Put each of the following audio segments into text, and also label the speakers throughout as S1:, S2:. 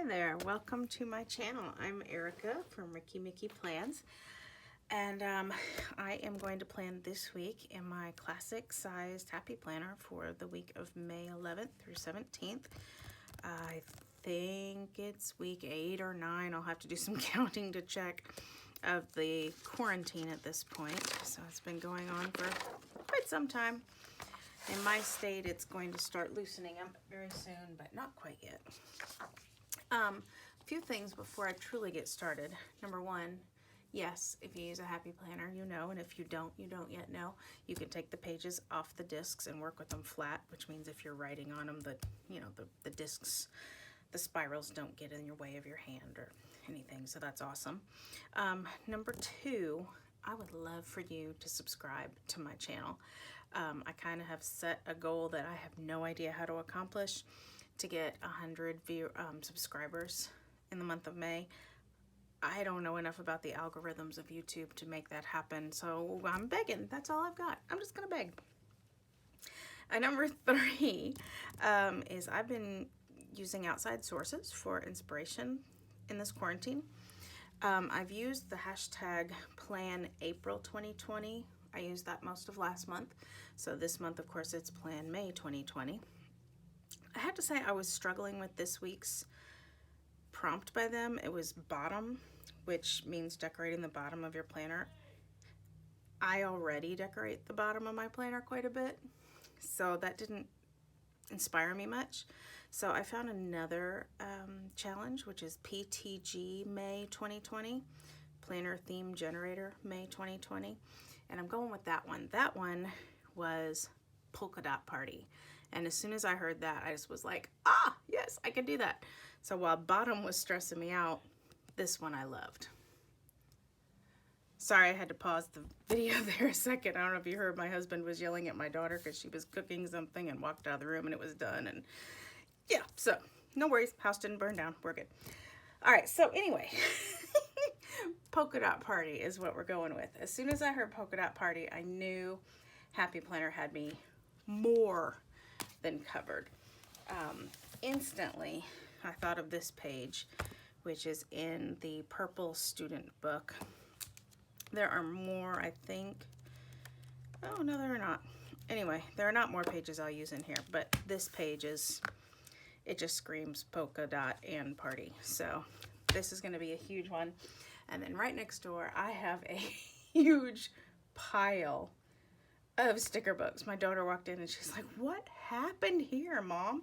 S1: there, welcome to my channel. I'm Erica from RikkiMikkiPlans, and I am going to plan this week in my classic sized happy planner for the week of May 11th through 17th. I think it's week 8 or 9. I'll have to do some counting to check of the quarantine at this point. So it's been going on for quite some time. In my state, it's going to start loosening up very soon, but not quite yet. A few things before I truly get started. Number one, yes, if you use a happy planner, you know, and if you don't yet know, you can take the pages off the discs and work with them flat, which means if you're writing on them, the discs, the spirals don't get in your way of your hand or anything, so that's awesome. Number two, I would love for you to subscribe to my channel. I kind of have set a goal that I have no idea how to accomplish, to get 100 subscribers in the month of May. I don't know enough about the algorithms of YouTube to make that happen, so I'm begging. That's all I've got. I'm just gonna beg. Number three is I've been using outside sources for inspiration in this quarantine. I've used the hashtag Plan April 2020. I used that most of last month. So this month, of course, it's Plan May 2020. I have to say I was struggling with this week's prompt by them. It was bottom, which means decorating the bottom of your planner. I already decorate the bottom of my planner quite a bit, so that didn't inspire me much. So I found another challenge, which is PTG May 2020, Planner Theme Generator May 2020, and I'm going with that one. That one was Polka Dot Party. And as soon as I heard that, I just was like, ah, yes, I can do that. So while bottom was stressing me out, this one I loved. Sorry, I had to pause the video there a second. I don't know if you heard, my husband was yelling at my daughter because she was cooking something and walked out of the room and it was done. And yeah, so no worries, house didn't burn down, we're good. All right, so anyway, Polka Dot Party is what we're going with. As soon as I heard Polka Dot Party, I knew Happy Planner had me more than covered. Instantly, I thought of this page, which is in the purple student book. There are more, I think. Oh, no, there are not. Anyway, there are not more pages I'll use in here, but this page is, it just screams polka dot and party. So this is going to be a huge one. And then right next door, I have a huge pile of sticker books. My daughter walked in and she's like, what happened here, Mom?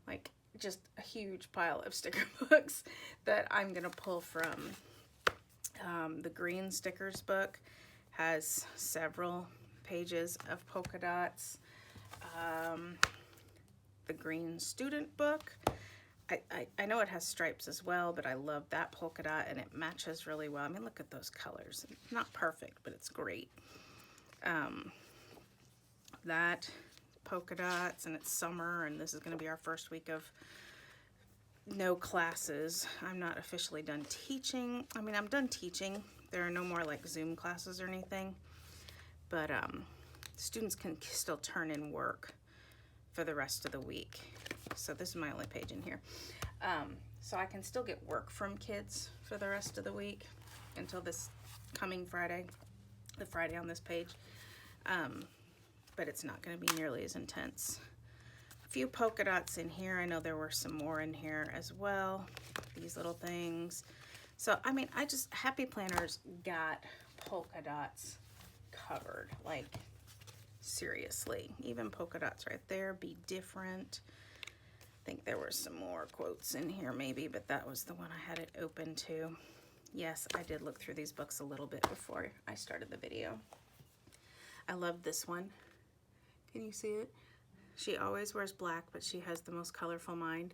S1: Like, just a huge pile of sticker books that I'm gonna pull from. The green stickers book has several pages of polka dots. The green student book, I know it has stripes as well, but I love that polka dot and it matches really well. I mean, look at those colors. Not perfect, but it's great. That polka dots, and it's summer, and this is going to be our first week of no classes. I'm not officially done teaching. I mean, I'm done teaching. There are no more like Zoom classes or anything, but students can still turn in work for the rest of the week. So this is my only page in here. So I can still get work from kids for the rest of the week until this coming Friday, the Friday on this page. But it's not going to be nearly as intense. A few polka dots in here. I know there were some more in here as well. These little things. So, I mean, Happy Planners got polka dots covered. Like, seriously. Even polka dots right there. Be different. I think there were some more quotes in here maybe, but that was the one I had it open to. Yes, I did look through these books a little bit before I started the video. I love this one. Can you see it? She always wears black, but she has the most colorful mind.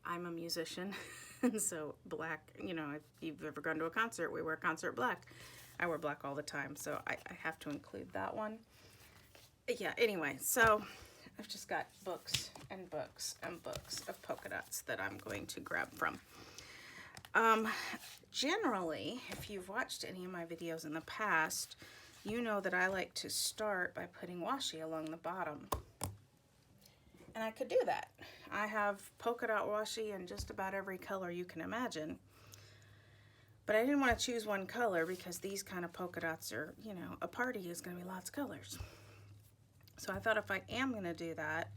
S1: I'm a musician, and so black, you know, if you've ever gone to a concert, we wear concert black. I wear black all the time, so I have to include that one. Yeah, anyway, so I've just got books and books and books of polka dots that I'm going to grab from. Generally, if you've watched any of my videos in the past, you know that I like to start by putting washi along the bottom. And I could do that. I have polka dot washi in just about every color you can imagine. But I didn't want to choose one color because these kind of polka dots are, you know, a party is going to be lots of colors. So I thought if I am going to do that,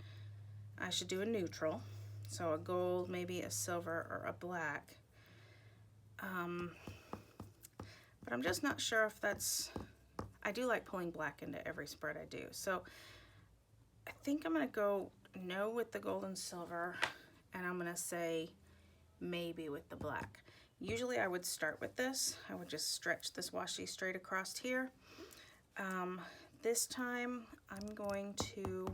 S1: I should do a neutral. So a gold, maybe a silver, or a black. But I'm just not sure if that's... I do like pulling black into every spread I do. So I think I'm going to go no with the gold and silver, and I'm going to say maybe with the black. Usually I would start with this. I would just stretch this washi straight across here. This time I'm going to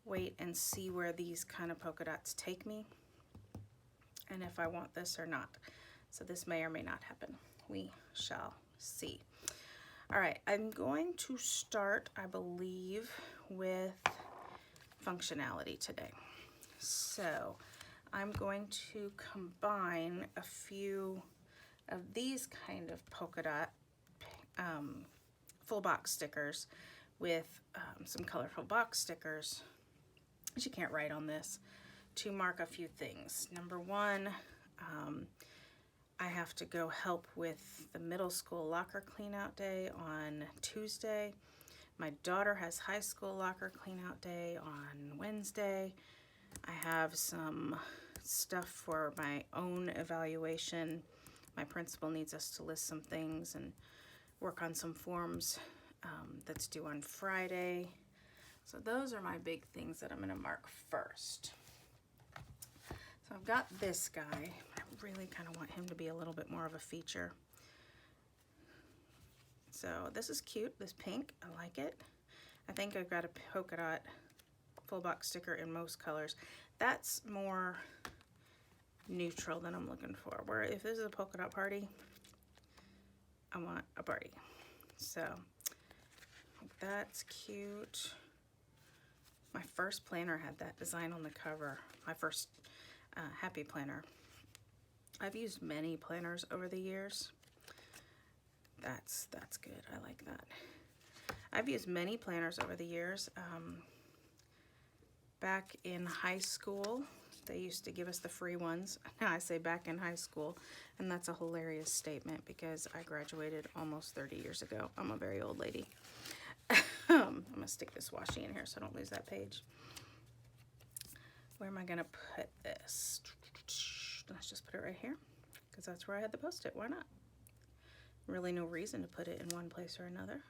S1: wait and see where these kind of polka dots take me and if I want this or not. So this may or may not happen. We shall see. All right, I'm going to start, I believe, with functionality today. So I'm going to combine a few of these kind of polka dot full box stickers with some colorful box stickers, which you can't write on this, to mark a few things. Number one, I have to go help with the middle school locker clean out day on Tuesday. My daughter has high school locker clean out day on Wednesday. I have some stuff for my own evaluation. My principal needs us to list some things and work on some forms that's due on Friday. So those are my big things that I'm going to mark first. So I've got this guy. I really kind of want him to be a little bit more of a feature. So this is cute, this pink, I like it. I think I've got a polka dot full box sticker in most colors. That's more neutral than I'm looking for. Where if this is a polka dot party, I want a party. So that's cute. My first planner had that design on the cover. My first Happy Planner. I've used many planners over the years. That's good. I like that. I've used many planners over the years. Back in high school, they used to give us the free ones. Now I say back in high school, and that's a hilarious statement because I graduated almost 30 years ago. I'm a very old lady. I'm gonna stick this washi in here so I don't lose that page. Where am I gonna put this? Let's just put it right here because that's where I had the Post-it. Why not? Really no reason to put it in one place or another.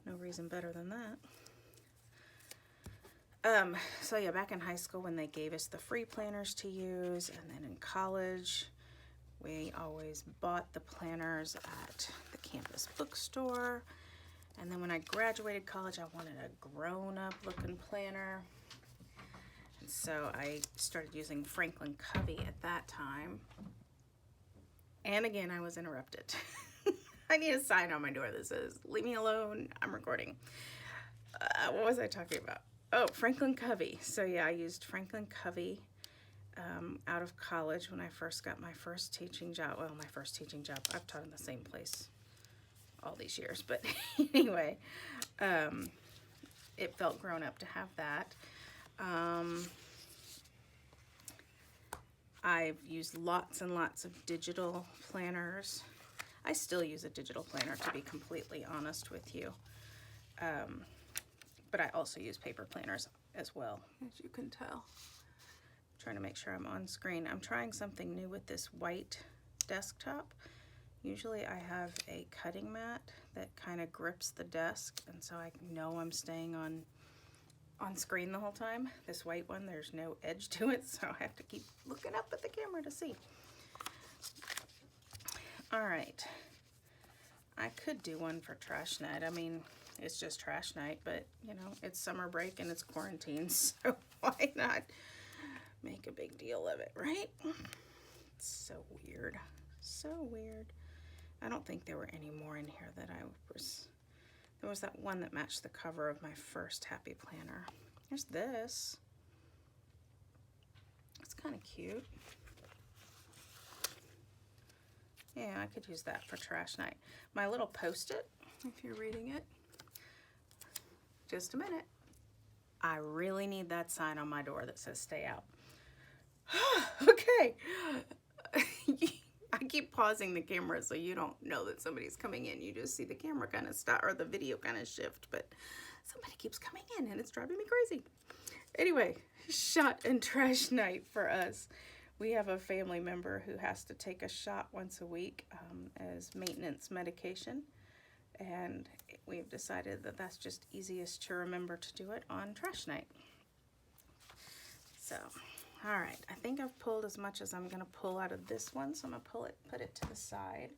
S1: No reason better than that. So yeah, back in high school when they gave us the free planners to use, and then in college, we always bought the planners at the campus bookstore. And then when I graduated college, I wanted a grown-up looking planner. And so I started using Franklin Covey at that time. And again, I was interrupted. I need a sign on my door that says, "Leave me alone, I'm recording." What was I talking about? Oh, Franklin Covey. So yeah, I used Franklin Covey out of college when I first got my first teaching job. Well, my first teaching job. I've taught in the same place all these years, but anyway, it felt grown up to have that. I've used lots and lots of digital planners. I still use a digital planner, to be completely honest with you. But I also use paper planners as well, as you can tell. I'm trying to make sure I'm on screen. I'm trying something new with this white desktop. Usually I have a cutting mat that kind of grips the desk, and so I know I'm staying on screen the whole time. This white one, there's no edge to it, so I have to keep looking up at the camera to see. All right, I could do one for trash night. I mean, it's just trash night, but you know, it's summer break and it's quarantine, so why not make a big deal of it, right? It's so weird, so weird. I don't think there were any more in here that there was that one that matched the cover of my first Happy Planner. There's this. It's kind of cute. Yeah, I could use that for trash night. My little Post-it, if you're reading it. Just a minute. I really need that sign on my door that says stay out. Okay. I keep pausing the camera so you don't know that somebody's coming in. You just see the camera kind of stop, or the video kind of shift, but somebody keeps coming in and it's driving me crazy. Anyway, shot and trash night for us. We have a family member who has to take a shot once a week as maintenance medication, and we've decided that that's just easiest to remember to do it on trash night. So, all right, I think I've pulled as much as I'm gonna pull out of this one, so I'm gonna put it to the side.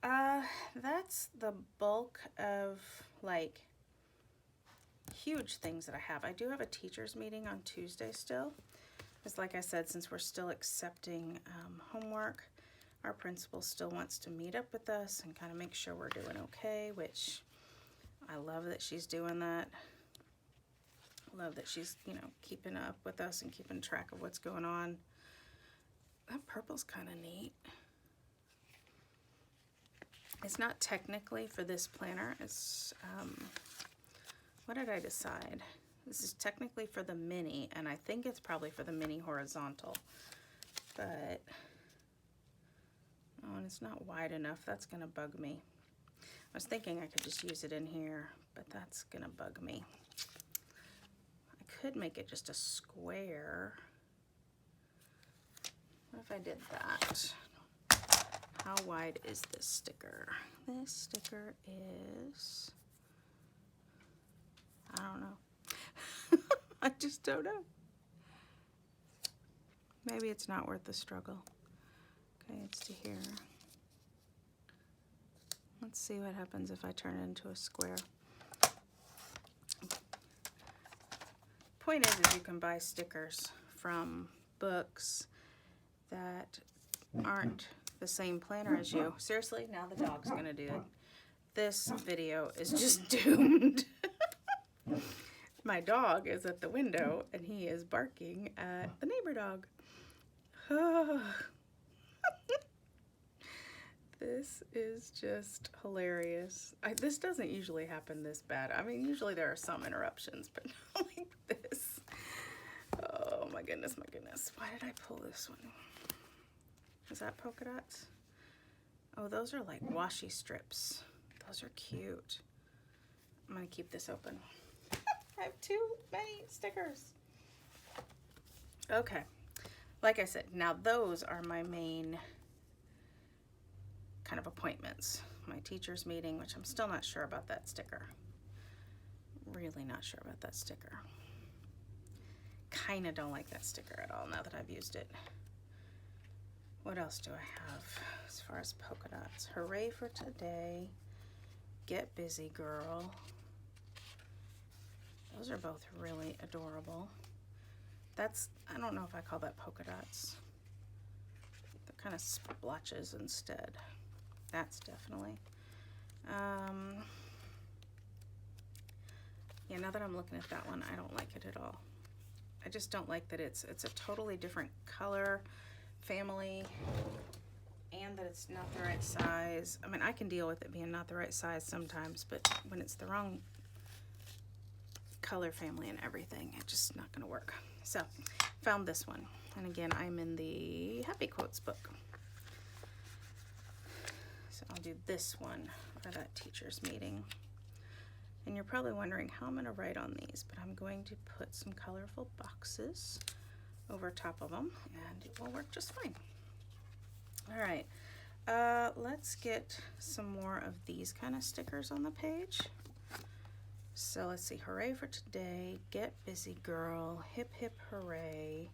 S1: That's the bulk of like huge things that I have. I do have a teachers meeting on Tuesday still. Because like I said, since we're still accepting homework, our principal still wants to meet up with us and kind of make sure we're doing okay, which I love that she's doing that. Love that she's, you know, keeping up with us and keeping track of what's going on. That purple's kind of neat. It's not technically for this planner. It's, what did I decide? This is technically for the mini, and I think it's probably for the mini horizontal. But, oh, and it's not wide enough. That's gonna bug me. I was thinking I could just use it in here, but that's gonna bug me. Could make it just a square. What if I did that? How wide is this sticker? This sticker is, I don't know. I just don't know. Maybe it's not worth the struggle. Okay, it's to here. Let's see what happens if I turn it into a square. Point is you can buy stickers from books that aren't the same planner as you. Seriously, now the dog's gonna do it. This video is just doomed. My dog is at the window and he is barking at the neighbor dog. This is just hilarious. This doesn't usually happen this bad. I mean, usually there are some interruptions, but not like this. Oh my goodness, my goodness. Why did I pull this one? Is that polka dots? Oh, those are like washi strips. Those are cute. I'm gonna keep this open. I have too many stickers. Okay, like I said, now those are my main kind of appointments. My teacher's meeting, which I'm still not sure about that sticker. Really not sure about that sticker. Kind of don't like that sticker at all now that I've used it. What else do I have as far as polka dots? Hooray for today. Get busy, girl. Those are both really adorable. That's, I don't know if I call that polka dots. They're kind of splotches instead. That's definitely. Yeah, now that I'm looking at that one, I don't like it at all. I just don't like that it's a totally different color, family, and that it's not the right size. I mean, I can deal with it being not the right size sometimes, but when it's the wrong color, family, and everything, it's just not gonna work. So, found this one. And again, I'm in the Happy Quotes book. So I'll do this one for that teacher's meeting. And you're probably wondering how I'm gonna write on these, but I'm going to put some colorful boxes over top of them and it will work just fine. All right, let's get some more of these kind of stickers on the page. So let's see, hooray for today, get busy girl, hip hip hooray.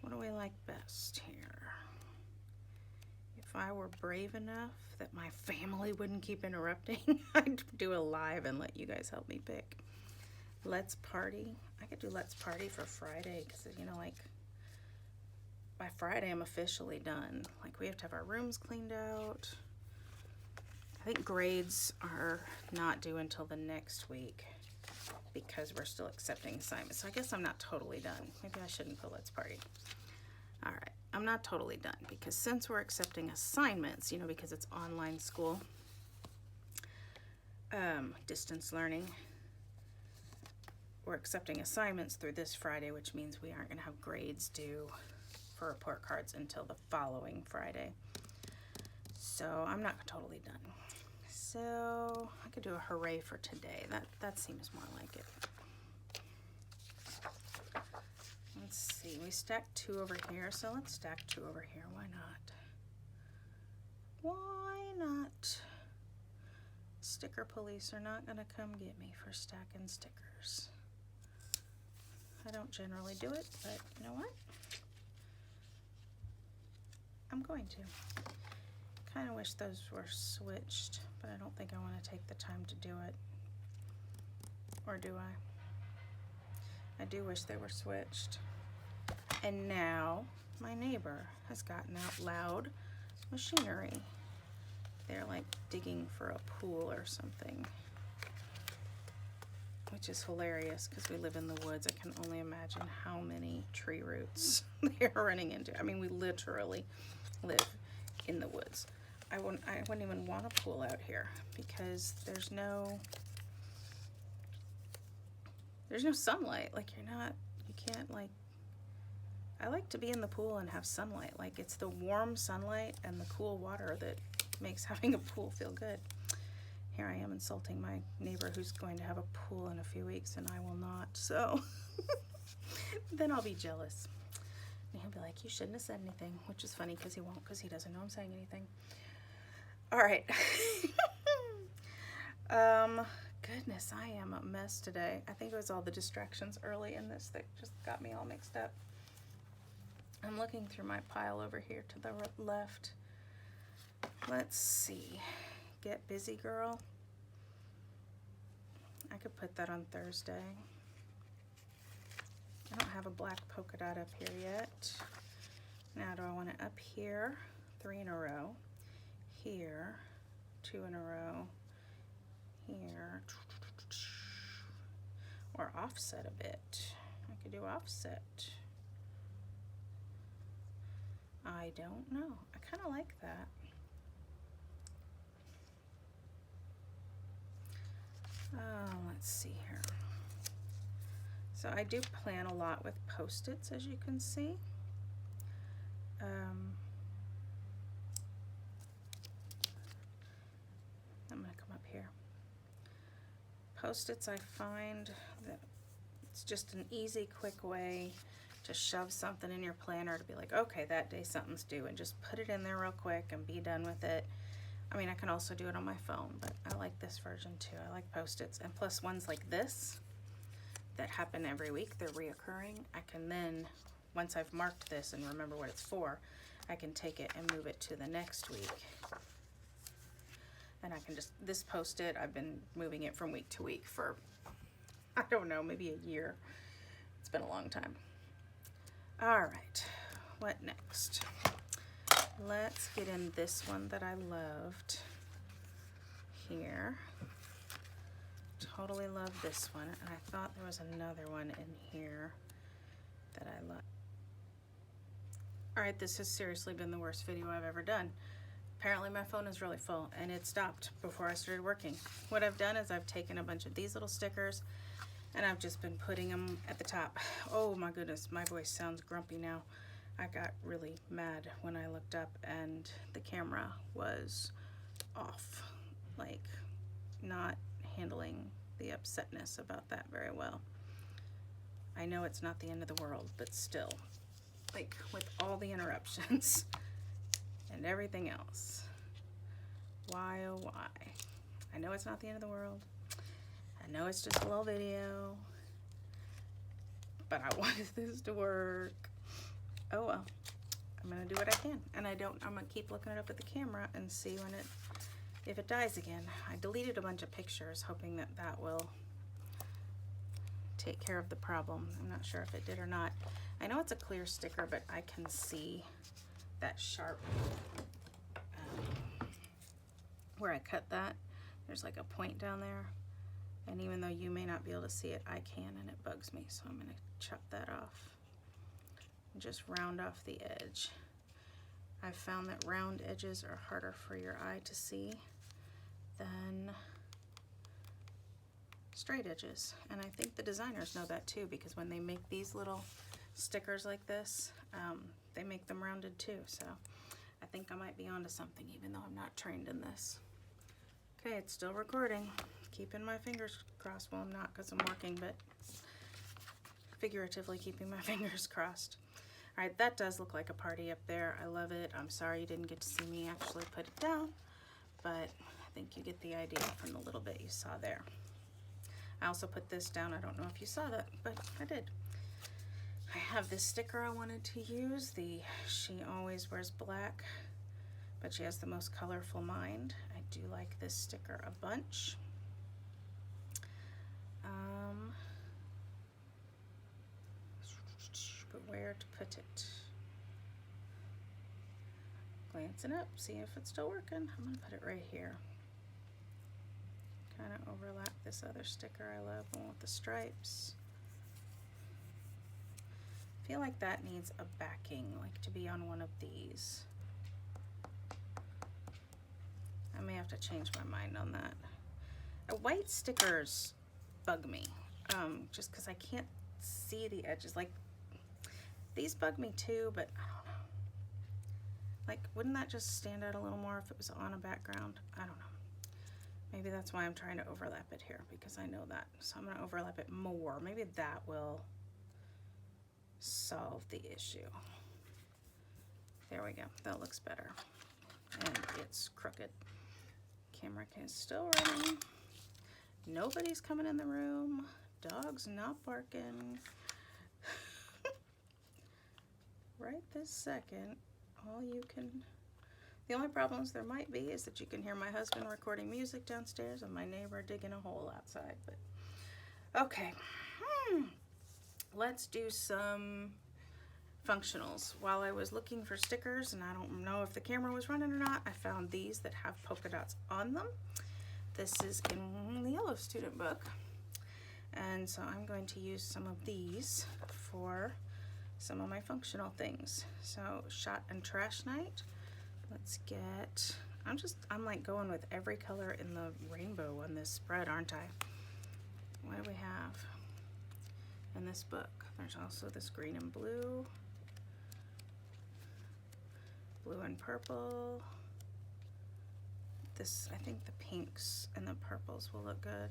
S1: What do we like best here? If I were brave enough that my family wouldn't keep interrupting, I'd do a live and let you guys help me pick. Let's party. I could do let's party for Friday because, you know, like by Friday I'm officially done. Like we have to have our rooms cleaned out. I think grades are not due until the next week because we're still accepting assignments. So I guess I'm not totally done. Maybe I shouldn't put let's party. All right, I'm not totally done because since we're accepting assignments, you know, because it's online school, distance learning, we're accepting assignments through this Friday, which means we aren't going to have grades due for report cards until the following Friday. So I'm not totally done. So I could do a hooray for today. That seems more like it. Let's see, we stacked 2 over here, so let's stack 2 over here. Why not? Why not? Sticker police are not gonna come get me for stacking stickers. I don't generally do it, but you know what? I'm going to. Kind of wish those were switched, but I don't think I want to take the time to do it. Or do I? I do wish they were switched. And now my neighbor has gotten out loud machinery. They're like digging for a pool or something, which is hilarious because we live in the woods. I can only imagine how many tree roots they're running into. I mean, we literally live in the woods. I wouldn't even want a pool out here because there's no sunlight. Like you can't like, I like to be in the pool and have sunlight. Like it's the warm sunlight and the cool water that makes having a pool feel good. Here I am insulting my neighbor who's going to have a pool in a few weeks and I will not. So then I'll be jealous. And he'll be like, you shouldn't have said anything, which is funny because he won't, because he doesn't know I'm saying anything. All right. Goodness, I am a mess today. I think it was all the distractions early in this that just got me all mixed up. I'm looking through my pile over here to the left. Let's see. Get busy, girl. I could put that on Thursday. I don't have a black polka dot up here yet. Now, do I want it up here? 3 in a row. Here, 2 in a row. Here. Or offset a bit. I could do offset. I don't know. I kind of like that. Let's see here. So I do plan a lot with Post-its, as you can see. I'm going to come up here. Post-its, I find that it's just an easy, quick way to shove something in your planner to be like, okay, that day something's due, and just put it in there real quick and be done with it. I mean, I can also do it on my phone, but I like this version too. I like Post-its, and plus ones like this that happen every week, they're reoccurring. I can then, once I've marked this and remember what it's for, I can take it and move it to the next week. And I can just, this Post-it, I've been moving it from week to week for, I don't know, maybe a year. It's been a long time. All right, what next? Let's get in this one that I loved here. Totally love this one, and I thought there was another one in here that I love. All right, this has seriously been the worst video I've ever done. Apparently my phone is really full, and it stopped before I started working. What I've done is I've taken a bunch of these little stickers, and I've just been putting them at the top. Oh my goodness, my voice sounds grumpy now. I got really mad when I looked up and the camera was off, like not handling the upsetness about that very well. I know it's not the end of the world, but still, like with all the interruptions and everything else, why oh why? I know it's not the end of the world. I know it's just a little video, but I wanted this to work. Oh well, I'm gonna do what I can, and I'm gonna keep looking it up at the camera and see when if it dies again. I deleted a bunch of pictures hoping that that will take care of the problem. I'm not sure if it did or not. I know it's a clear sticker, but I can see that sharp where I cut that. There's like a point down there, and even though you may not be able to see it, I can, and it bugs me, so I'm gonna chop that off. Just round off the edge. I've found that round edges are harder for your eye to see than straight edges. And I think the designers know that too, because when they make these little stickers like this, they make them rounded too. So I think I might be onto something, even though I'm not trained in this. Okay, it's still recording. Keeping my fingers crossed. Well, I'm not, because I'm working, but figuratively keeping my fingers crossed. All right, that does look like a party up there. I love it. I'm sorry you didn't get to see me actually put it down, but I think you get the idea from the little bit you saw there. I also put this down. I don't know if you saw that, but I did. I have this sticker I wanted to use. She always wears black, but she has the most colorful mind. I do like this sticker a bunch. But where to put it? Glancing up, see if it's still working. I'm gonna put it right here. Kind of overlap this other sticker I love, one with the stripes. I feel like that needs a backing, like to be on one of these. I may have to change my mind on that. White stickers bug me, just because I can't see the edges. Like, these bug me too, but I don't know. Like, wouldn't that just stand out a little more if it was on a background? I don't know. Maybe that's why I'm trying to overlap it here, because I know that. So I'm going to overlap it more. Maybe that will solve the issue. There we go. That looks better. And it's crooked. Camera is still running. Nobody's coming in the room. Dog's not barking. Right this second, the only problems there might be is that you can hear my husband recording music downstairs and my neighbor digging a hole outside. But okay, let's do some functionals. While I was looking for stickers, and I don't know if the camera was running or not, I found these that have polka dots on them. This is in the yellow student book, and so I'm going to use some of these for some of my functional things. So shot and trash night. Let's get, I'm like going with every color in the rainbow on this spread, aren't I? What do we have in this book? There's also this green and blue, blue and purple. This, I think the pinks and the purples will look good.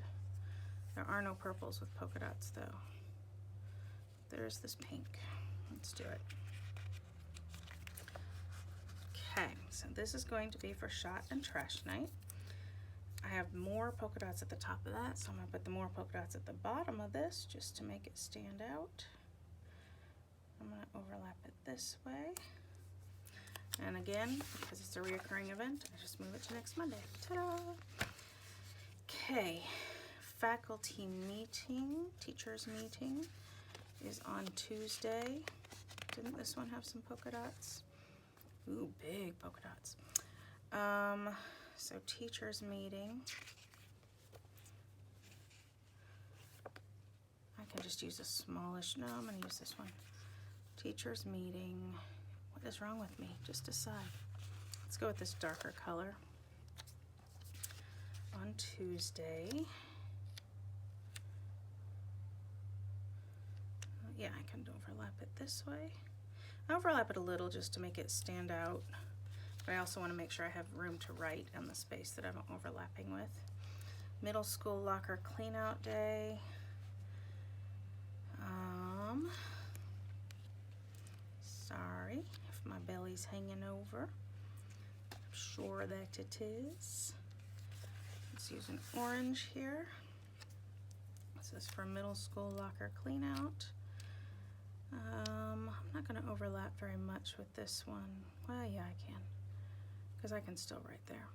S1: There are no purples with polka dots though. There's this pink. Let's do it. Okay, so this is going to be for shot and trash night. I have more polka dots at the top of that, so I'm going to put the more polka dots at the bottom of this just to make it stand out. I'm going to overlap it this way. And again, because it's a reoccurring event, I just move it to next Monday. Ta-da! Okay, faculty meeting, teachers meeting is on Tuesday. Didn't this one have some polka dots? Ooh, big polka dots. So teachers meeting. I can just use a smallish, no, I'm gonna use this one. Teachers meeting. What is wrong with me? Just decide. Let's go with this darker color. On Tuesday. Yeah, I can overlap it this way. I overlap it a little just to make it stand out, but I also want to make sure I have room to write in the space that I'm overlapping with. Middle school locker clean out day. Sorry if my belly's hanging over. I'm sure that it is. Let's use an orange here. This is for middle school locker clean out. I'm not going to overlap very much with this one. Well, yeah, I can, because I can still write there.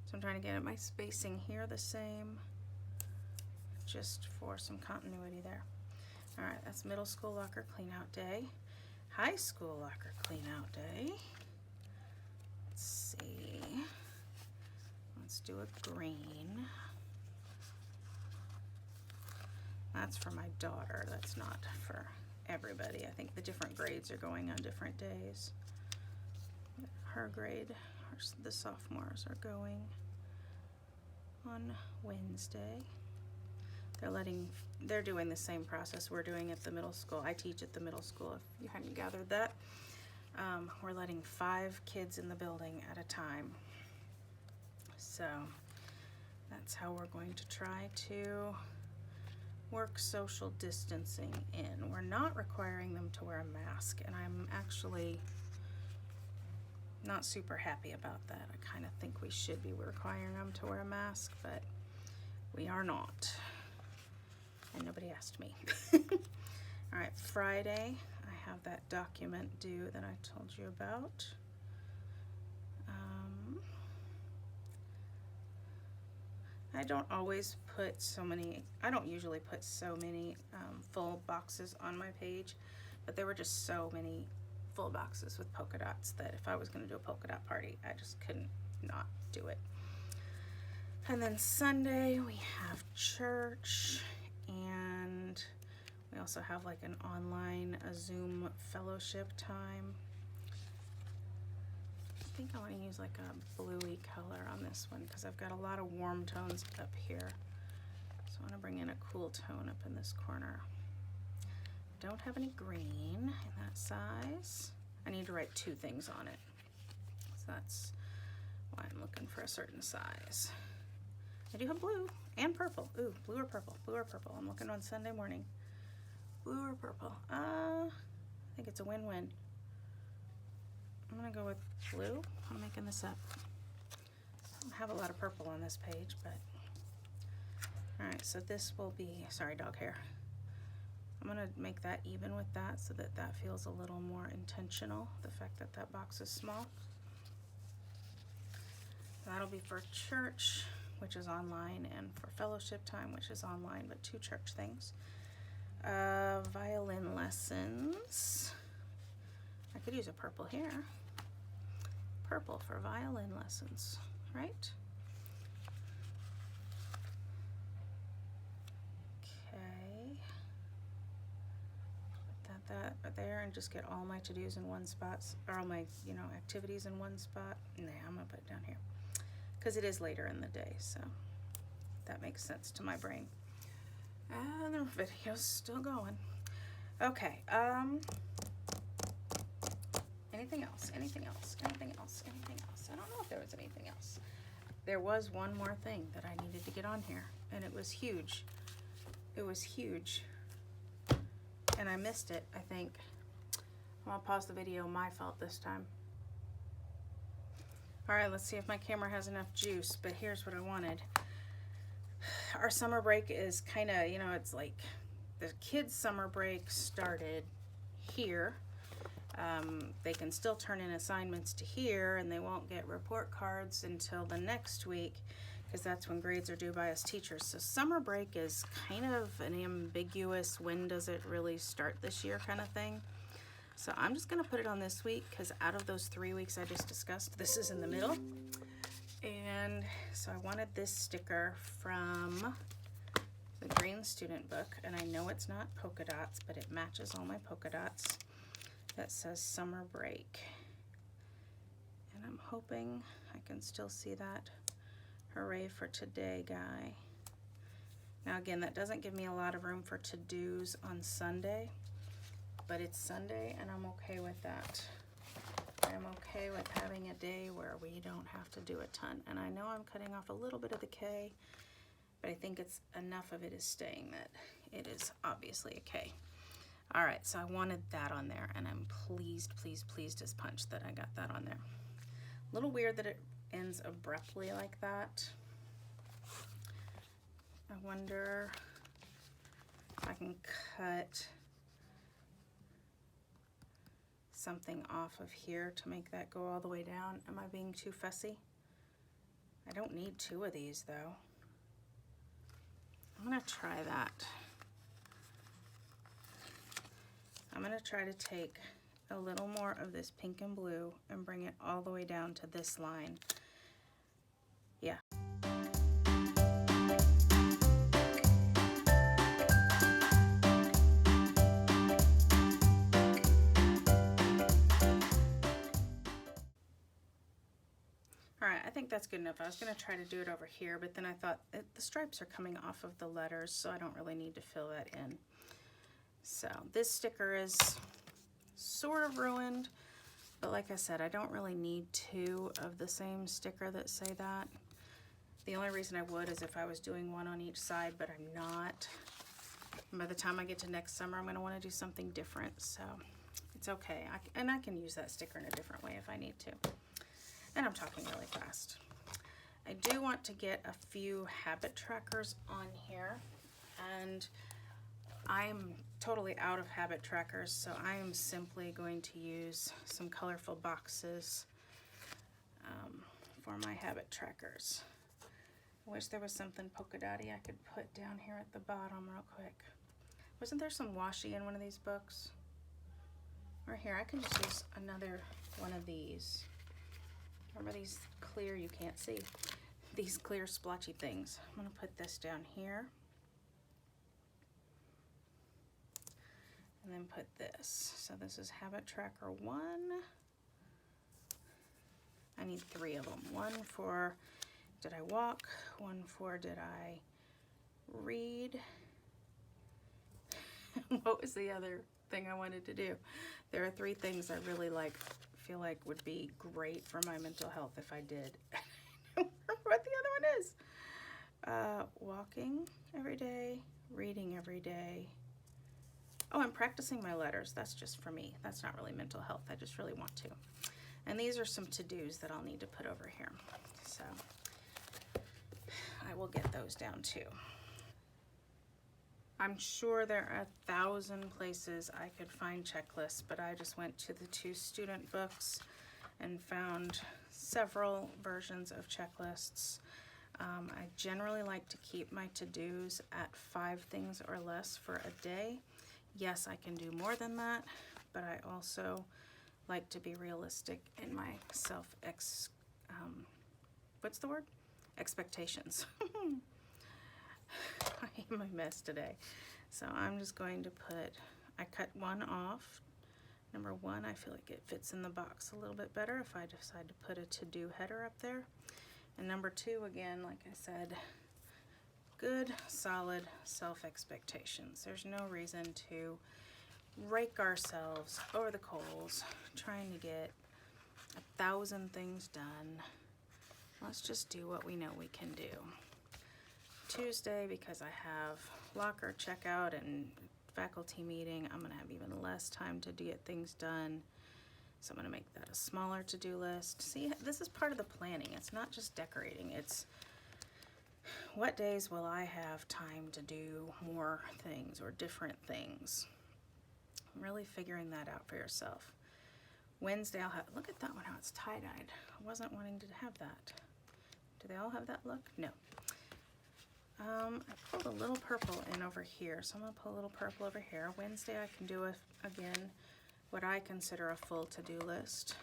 S1: So I'm trying to get my spacing here the same, just for some continuity there. All right, that's middle school locker clean out day. High school locker clean out day. Let's see. Let's do a green. That's for my daughter. That's not for everybody. I think the different grades are going on different days. Her grade, the sophomores, are going on Wednesday. They're doing the same process we're doing at the middle school. I teach at the middle school, if you hadn't gathered that. We're letting 5 kids in the building at a time. So that's how we're going to try to work social distancing in. We're not requiring them to wear a mask, and I'm actually not super happy about that. I kind of think we should be requiring them to wear a mask, but we are not. And nobody asked me. All right, Friday, I have that document due that I told you about. I don't usually put so many full boxes on my page, but there were just so many full boxes with polka dots that if I was going to do a polka dot party, I just couldn't not do it. And then Sunday we have church, and we also have like an online, a Zoom fellowship time. I think I want to use like a bluey color on this one because I've got a lot of warm tones up here. So I want to bring in a cool tone up in this corner. Don't have any green in that size. I need to write 2 things on it. So that's why I'm looking for a certain size. I do have blue and purple. Ooh, blue or purple, blue or purple. I'm looking on Sunday morning. Blue or purple? I think it's a win-win. I'm gonna go with blue. I'm making this up. I don't have a lot of purple on this page, but all right, so this will be, sorry, dog hair. I'm gonna make that even with that so that that feels a little more intentional, the fact that that box is small. That'll be for church, which is online, and for fellowship time, which is online, but 2 church things. Violin lessons. I could use a purple here. Purple for violin lessons, right? Okay. Put that right there and just get all my to-dos in one spot, or all my, activities in one spot. Nah, I'm gonna put it down here because it is later in the day, so that makes sense to my brain. And the video's still going. Okay, anything else? Anything else? Anything else? Anything else? I don't know if there was anything else. There was one more thing that I needed to get on here, and it was huge. It was huge. And I missed it, I think. I'm gonna pause the video, my fault this time. All right, let's see if my camera has enough juice, but here's what I wanted. Our summer break is kind of, it's like the kids' summer break started here. They can still turn in assignments to here, and they won't get report cards until the next week because that's when grades are due by us teachers. So summer break is kind of an ambiguous when does it really start this year kind of thing. So I'm just going to put it on this week because out of those 3 weeks I just discussed, this is in the middle. And so I wanted this sticker from the Green Student Book, and I know it's not polka dots, but it matches all my polka dots. That says summer break. And I'm hoping I can still see that hooray for today guy. Now again, that doesn't give me a lot of room for to-dos on Sunday, but it's Sunday and I'm okay with that. I'm okay with having a day where we don't have to do a ton. And I know I'm cutting off a little bit of the K, but I think it's enough of it is staying that it is obviously a K. All right, so I wanted that on there, and I'm pleased, pleased, pleased as punch that I got that on there. A little weird that it ends abruptly like that. I wonder if I can cut something off of here to make that go all the way down. Am I being too fussy? I don't need 2 of these though. I'm gonna try that. I'm gonna try to take a little more of this pink and blue and bring it all the way down to this line. Yeah. All Alright, I think that's good enough. I was going to try to do it over here, but then I thought the stripes are coming off of the letters, so I don't really need to fill that in. So this sticker is sort of ruined, but like I said, I don't really need two of the same sticker that say that. The only reason I would is if I was doing one on each side, but I'm not. And by the time I get to next summer, I'm going to want to do something different, so it's okay. And I can use that sticker in a different way if I need to. And I'm talking really fast. I do want to get a few habit trackers on here, and I'm totally out of habit trackers, so I am simply going to use some colorful boxes for my habit trackers. I wish there was something polka dotty I could put down here at the bottom real quick. Wasn't there some washi in one of these books? Or here, I can just use another one of these. Remember these clear, you can't see, these clear splotchy things. I'm going to put this down here. And then put this. So this is habit tracker 1. I need 3 of them. One for did I walk, one for did I read. What was the other thing I wanted to do? There are 3 things I really feel like would be great for my mental health if I did. I don't remember what the other one is. Walking every day, reading every day. Oh, I'm practicing my letters. That's just for me. That's not really mental health. I just really want to. And these are some to-dos that I'll need to put over here. So I will get those down too. I'm sure there are 1,000 places I could find checklists, but I just went to the 2 student books and found several versions of checklists. I generally like to keep my to-dos at 5 things or less for a day. Yes, I can do more than that, but I also like to be realistic in my expectations. I am a mess today. So I'm just going to I cut one off. Number 1, I feel like it fits in the box a little bit better if I decide to put a to-do header up there. And number 2, again, like I said, good, solid self-expectations. There's no reason to rake ourselves over the coals trying to get 1,000 things done. Let's just do what we know we can do. Tuesday, because I have locker checkout and faculty meeting, I'm going to have even less time to get things done. So I'm going to make that a smaller to-do list. See, this is part of the planning. It's not just decorating. It's what days will I have time to do more things or different things? Really figuring that out for yourself. Wednesday I'll have, look at that one, how it's tie-dyed. I wasn't wanting to have that. Do they all have that look? No. I pulled a little purple in over here, so I'm going to pull a little purple over here. Wednesday I can do, again, what I consider a full to-do list.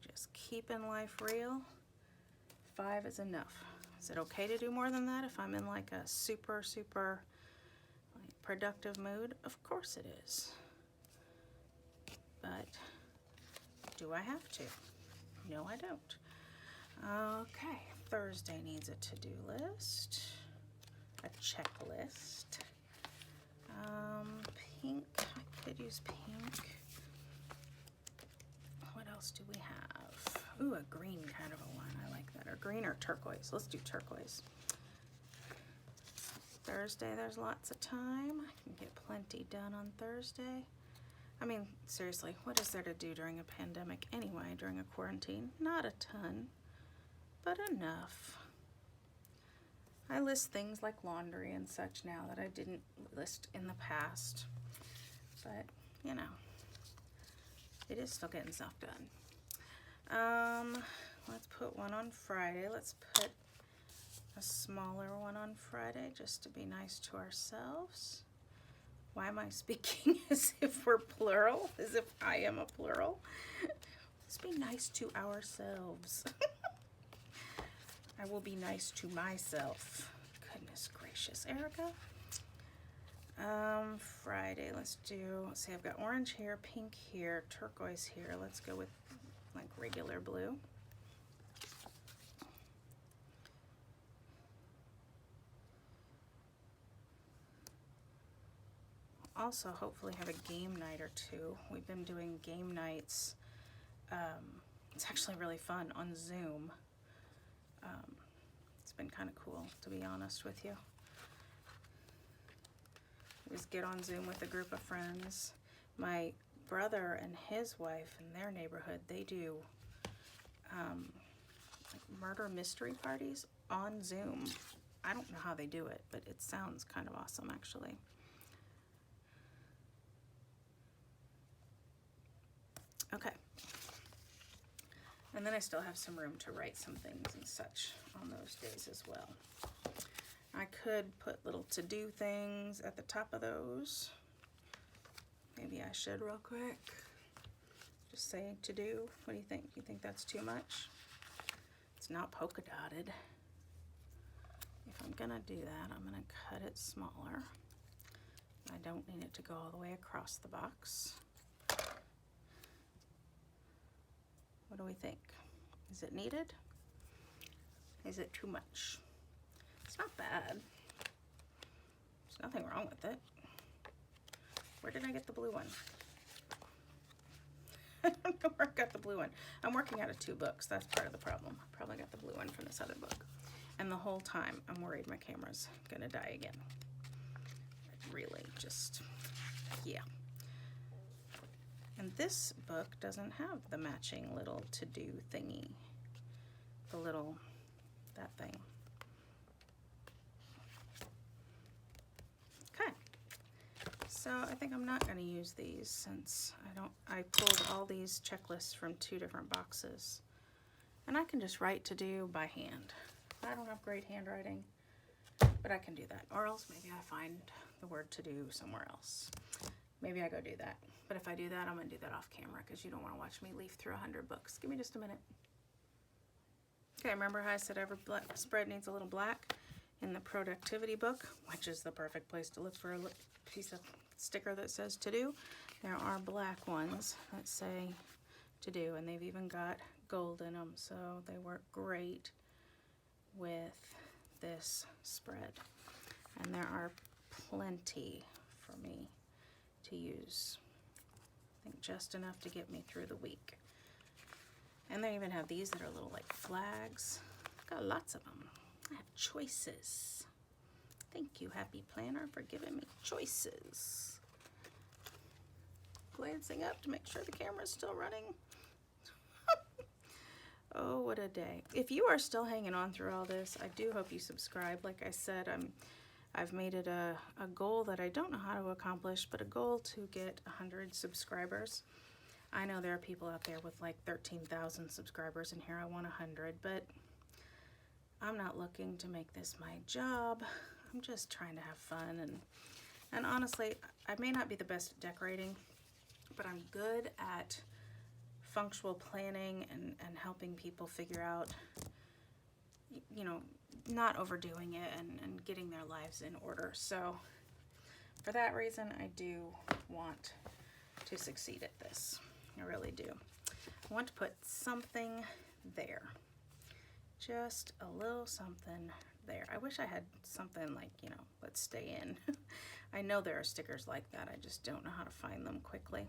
S1: Just keeping life real. 5 is enough. Is it okay to do more than that if I'm in like a super productive mood? Of course it is. But do I have to? No, I don't. Okay, Thursday needs a to-do list, a checklist. Pink, I could use pink. What else do we have? Ooh, a green kind of a one, I like that. Or green or turquoise, let's do turquoise. Thursday, there's lots of time. I can get plenty done on Thursday. I mean, seriously, what is there to do during a pandemic anyway, during a quarantine? Not a ton, but enough. I list things like laundry and such now that I didn't list in the past, but you know, it is still getting stuff done. Let's put one on Friday. Let's put a smaller one on Friday just to be nice to ourselves. Why am I speaking as if we're plural? As if I am a plural? Let's be nice to ourselves. I will be nice to myself. Goodness gracious, Erica. Friday, let's see, I've got orange here, pink here, turquoise here. Let's go with like regular blue. Also hopefully have a game night or two. We've been doing game nights. It's actually really fun on Zoom. It's been kind of cool, to be honest with you. Just get on Zoom with a group of friends. My brother and his wife in their neighborhood, they do like murder mystery parties on Zoom. I don't know how they do it, but it sounds kind of awesome actually. Okay. And then I still have some room to write some things and such on those days as well. I could put little to-do things at the top of those. Maybe I should real quick. Just say to-do. What do you think? You think that's too much? It's not polka dotted. If I'm gonna do that, I'm gonna cut it smaller. I don't need it to go all the way across the box. What do we think? Is it needed? Is it too much? It's not bad. There's nothing wrong with it. Where did I get the blue one? I don't know where I got the blue one. I'm working out of 2 books. That's part of the problem. I probably got the blue one from this other book. And the whole time I'm worried my camera's gonna die again. Really, just, yeah. And this book doesn't have the matching little to-do thingy. The little, that thing. Okay. So I think I'm not gonna use these since I pulled all these checklists from 2 different boxes. And I can just write to do by hand. I don't have great handwriting, but I can do that. Or else maybe I find the word to do somewhere else. Maybe I go do that. But if I do that, I'm gonna do that off camera because you don't wanna watch me leaf through 100 books. Give me just a minute. Okay, remember how I said every spread needs a little black in the productivity book, which is the perfect place to look for a piece of sticker that says to do. There are black ones that say to do, and they've even got gold in them, so they work great with this spread. And there are plenty for me to use. I think just enough to get me through the week. And they even have these that are little like flags. Got lots of them. I have choices. Thank you, Happy Planner, for giving me choices. Glancing up to make sure the camera's still running. Oh, what a day. If you are still hanging on through all this, I do hope you subscribe. Like I said, I've made it a goal that I don't know how to accomplish, but a goal to get 100 subscribers. I know there are people out there with like 13,000 subscribers, and here I want 100, but I'm not looking to make this my job. I'm just trying to have fun, and honestly, I may not be the best at decorating, but I'm good at functional planning and helping people figure out, you know, not overdoing it and getting their lives in order. So for that reason, I do want to succeed at this. I really do. I want to put something there. Just a little something there. I wish I had something like, you know, let's stay in. I know there are stickers like that. I just don't know how to find them quickly.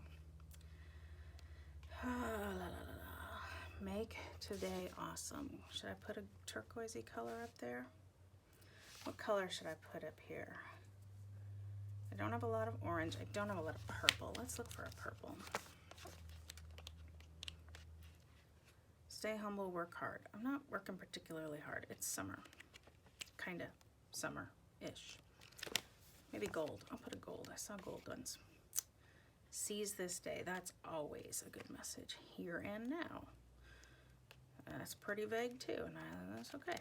S1: Make today awesome. Should I put a turquoisey color up there? What color should I put up here? I don't have a lot of orange. I don't have a lot of purple. Let's look for a purple. Stay humble, work hard. I'm not working particularly hard. It's summer. Kinda summer-ish. Maybe gold. I'll put a gold. I saw gold ones. Seize this day. That's always a good message. Here and now. That's pretty vague too, and that's okay.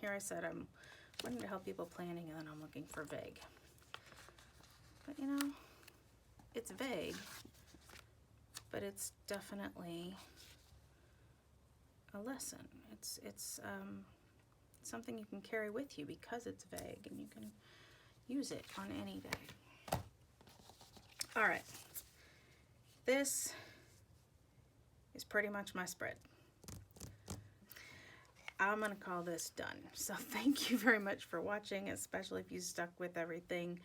S1: Here I said I'm wanting to help people planning, and then I'm looking for vague. But you know, it's vague, but it's definitely a lesson. It's something you can carry with you because it's vague, and you can use it on any day. All right. This is pretty much my spread. I'm gonna call this done. So thank you very much for watching, especially if you stuck with everything.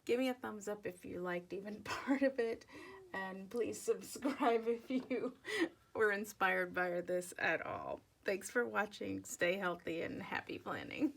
S1: Give me a thumbs up if you liked even part of it, and please subscribe if you were inspired by this at all. Thanks for watching. Stay healthy and happy planning.